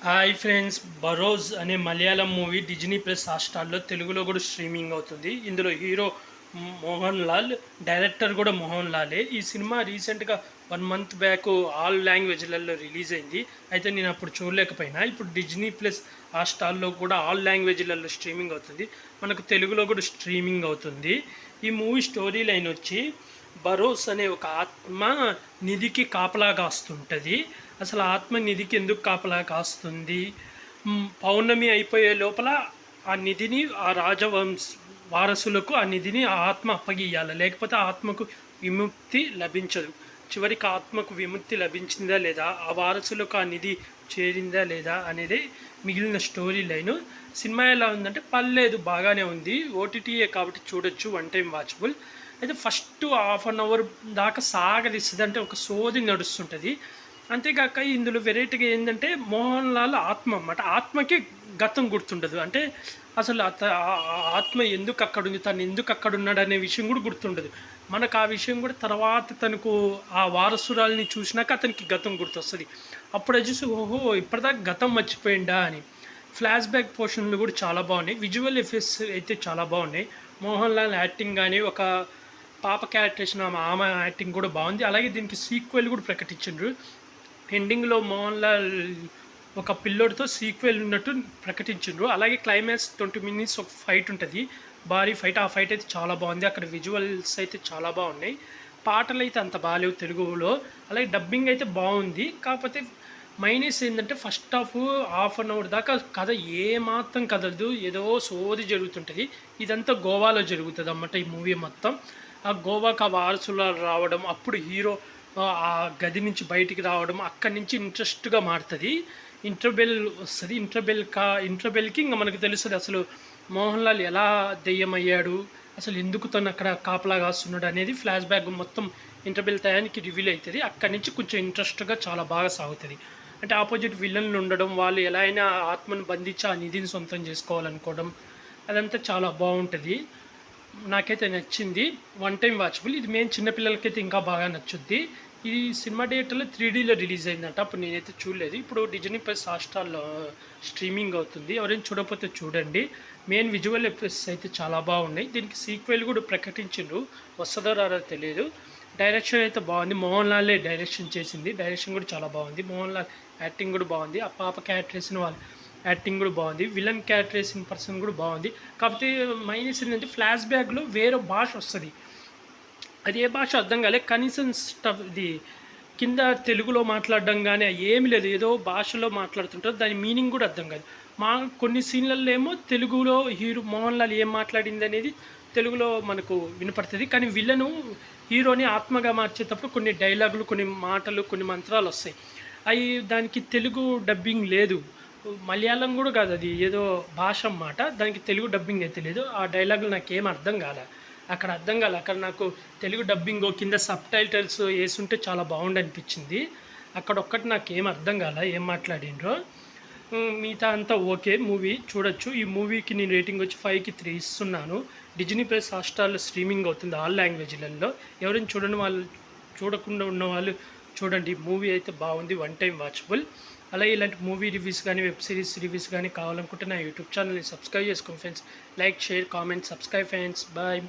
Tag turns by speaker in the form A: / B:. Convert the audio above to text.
A: Hi friends, బరోజ్ అనే Malayalam movie Disney plus హాట్‌స్టార్‌లో తెలుగులో కూడా స్ట్రీమింగ్ అవుతుంది. ఇందులో హీరో మోహన్ లాల్, డైరెక్టర్ కూడా మోహన్ లాలే. ఈ సినిమా రీసెంట్‌గా 1 మంత్ బ్యాక్ ఆల్ లాంగ్వేజ్‌లలో రిలీజ్ అయింది. అయితే నేను అప్పుడు చూడలేకపోయినా. ఇప్పుడు డిజ్నీ ప్లస్ హాట్‌స్టార్‌లో కూడా ఆల్ లాంగ్వేజ్‌లలో స్ట్రీమింగ్ అవుతుంది. మనకు తెలుగులో కూడా స్ట్రీమింగ్ అవుతుంది. ఈ మూవీ స్టోరీ లైన్ వచ్చి బరోస్ అనే ఒక ఆత్మ నిధికి కాపలా కాస్తుంటుంది. అసలు ఆత్మ నిధికి ఎందుకు కాపలా కాస్తుంది? పౌర్ణమి అయిపోయే లోపల ఆ నిధిని ఆ వారసులకు ఆ నిధిని ఆ ఆత్మ అప్పగియాలి, లేకపోతే ఆత్మకు విముక్తి లభించదు. చివరికి ఆత్మకు విముక్తి లభించిందా లేదా, ఆ వారసులకు ఆ నిధి చేరిందా లేదా అనేది మిగిలిన స్టోరీ లైను. సినిమా ఎలా ఉందంటే పర్లేదు, బాగానే ఉంది. ఓటీటీఏ కాబట్టి చూడొచ్చు, 1 టైం వాచబుల్. అయితే ఫస్ట్ హాఫ్ అన్ అవర్ దాకా సాగదీస్తుంది, అంటే ఒక సోది నడుస్తుంటుంది. అంతేకాక ఇందులో వెరైటీగా ఏంటంటే మోహన్ లాల్ ఆత్మ అన్నమాట. ఆత్మకి గతం గుర్తుండదు. అంటే అసలు ఆత్మ ఎందుకు అక్కడుంది, తను ఎందుకు అక్కడున్నాడు అనే విషయం కూడా గుర్తుండదు. మనకు ఆ విషయం కూడా తర్వాత తనకు ఆ వారసురాల్ని చూసినాక అతనికి గతం గుర్తొస్తుంది. అప్పుడు చూసి ఓహో ఇప్పటిదాకా గతం మర్చిపోయిందా అని. ఫ్లాష్ బ్యాక్ పోర్షన్లు కూడా చాలా బాగున్నాయి. విజువల్ ఎఫెక్ట్స్ అయితే చాలా బాగున్నాయి. మోహన్ లాల్ యాక్టింగ్ కానీ, ఒక పాప క్యారెక్టరేషన్ ఆమె యాక్టింగ్ కూడా బాగుంది. అలాగే దీనికి సీక్వెల్ కూడా ప్రకటించారు. ఎండింగ్లో మోహన్ లాల్ ఒక పిల్లోడితో సీక్వెల్ ఉన్నట్టు ప్రకటించారు. అలాగే క్లైమాక్స్ 20 మినిట్స్ ఒక ఫైట్ ఉంటుంది, భారీ ఫైట్. ఆ ఫైట్ అయితే చాలా బాగుంది. అక్కడ విజువల్స్ అయితే చాలా బాగున్నాయి. పాటలు అయితే అంత బాగాలేవు తెలుగులో. అలాగే డబ్బింగ్ అయితే బాగుంది. కాకపోతే మైనస్ ఏంటంటే ఫస్ట్ హాఫ్ అన్ అవర్ దాకా కథ ఏమాత్రం కదలదు, ఏదో సోది జరుగుతుంటుంది. ఇదంతా గోవాలో జరుగుతుంది అన్నమాట ఈ మూవీ మొత్తం. ఆ గోవాకు ఆ వారసులు రావడం, అప్పుడు హీరో ఆ గది నుంచి బయటికి రావడం, అక్కడి నుంచి ఇంట్రెస్ట్గా మారుతుంది. ఇంటర్బెల్ వస్తుంది. ఇంటర్బెల్కి ఇంకా మనకు తెలుస్తుంది అసలు మోహన్ లాల్ ఎలా దెయ్యమయ్యాడు, అసలు ఎందుకు తను అక్కడ కాపలా కాస్తున్నాడు అనేది ఫ్లాష్ బ్యాక్ మొత్తం ఇంటర్బెల్ టయానికి రివీల్ అవుతుంది. అక్కడి నుంచి కొంచెం ఇంట్రెస్ట్గా చాలా బాగా సాగుతుంది. అంటే ఆపోజిట్ విలన్లు ఉండడం, వాళ్ళు ఎలా అయినా ఆత్మను బంధించి ఆ నిధిని సొంతం చేసుకోవాలనుకోవడం, అదంతా చాలా బాగుంటుంది. నాకైతే నచ్చింది. 1 టైం వాచబుల్. ఇది మెయిన్ చిన్నపిల్లలకైతే ఇంకా బాగా నచ్చుద్ది. ఇది సినిమా థియేటర్లో 3Dలో రిలీజ్ అయిందంట. అప్పుడు నేనైతే చూడలేదు. ఇప్పుడు డిజ్నీ ప్లస్ హాట్‌స్టార్‌లో స్ట్రీమింగ్ అవుతుంది. ఎవరైనా చూడకపోతే చూడండి. మెయిన్ విజువల్ ఎఫెక్ట్స్ అయితే చాలా బాగున్నాయి. దీనికి సీక్వెల్ కూడా ప్రకటించిండ్రు, వస్తుందో రాదో తెలియదు. డైరెక్షన్ అయితే బాగుంది. మోహన్ లాలే డైరెక్షన్ చేసింది. డైరెక్షన్ కూడా చాలా బాగుంది. మోహన్ లాల్ యాక్టింగ్ కూడా బాగుంది. ఆ పాప క్యారెక్టర్ వేసిన వాళ్ళు యాక్టింగ్ కూడా బాగుంది. విలన్ క్యారెక్టర్ వేసిన పర్సన్ కూడా బాగుంది. కాకపోతే మైనస్ ఏంటంటే ఫ్లాష్ బ్యాక్లో వేరే భాష వస్తుంది. అది ఏ భాష అర్థం కాలే. కనీసం ఇది కింద తెలుగులో మాట్లాడడం కానీ ఏమి లేదు, ఏదో భాషలో మాట్లాడుతుంటారు. దాని మీనింగ్ కూడా అర్థం కాదు. కొన్ని సీన్లలో ఏమో తెలుగులో హీరో మోహన్ లాల్ ఏం మాట్లాడింది అనేది తెలుగులో మనకు వినపడుతుంది. కానీ విలను హీరోని ఆత్మగా మార్చేటప్పుడు కొన్ని డైలాగులు, కొన్ని మాటలు, కొన్ని మంత్రాలు వస్తాయి. అవి దానికి తెలుగు డబ్బింగ్ లేదు. మలయాళం కూడా కాదు, అది ఏదో భాష అన్నమాట. దానికి తెలుగు డబ్బింగ్ అయితే లేదు. ఆ డైలాగులు నాకేం అర్థం కాలే. అక్కడ నాకు తెలుగు డబ్బింగ్ కింద సబ్ టైటిల్స్ వేసుంటే చాలా బాగుండు అనిపించింది. అక్కడ ఒక్కటి నాకేం అర్థం కాలే ఏం మాట్లాడిండ్రో. మిగతా అంతా ఓకే, మూవీ చూడొచ్చు. ఈ మూవీకి నేను రేటింగ్ వచ్చి 5కి 3 ఇస్తున్నాను. డిజ్నీ ప్లస్ హాట్‌స్టార్‌లో స్ట్రీమింగ్ అవుతుంది ఆల్ లాంగ్వేజ్లలో. ఎవరైనా చూడకుండా ఉన్న వాళ్ళు చూడండి. మూవీ అయితే బాగుంది, 1 టైం వాచబుల్. అలాగే ఇలాంటి మూవీ రివ్యూస్ కానీ, వెబ్ సిరీస్ రివ్యూస్ కానీ కావాలనుకుంటే నా యూట్యూబ్ ఛానల్ని సబ్స్క్రైబ్ చేసుకోండి friends. Like, share, comment, subscribe friends. Bye.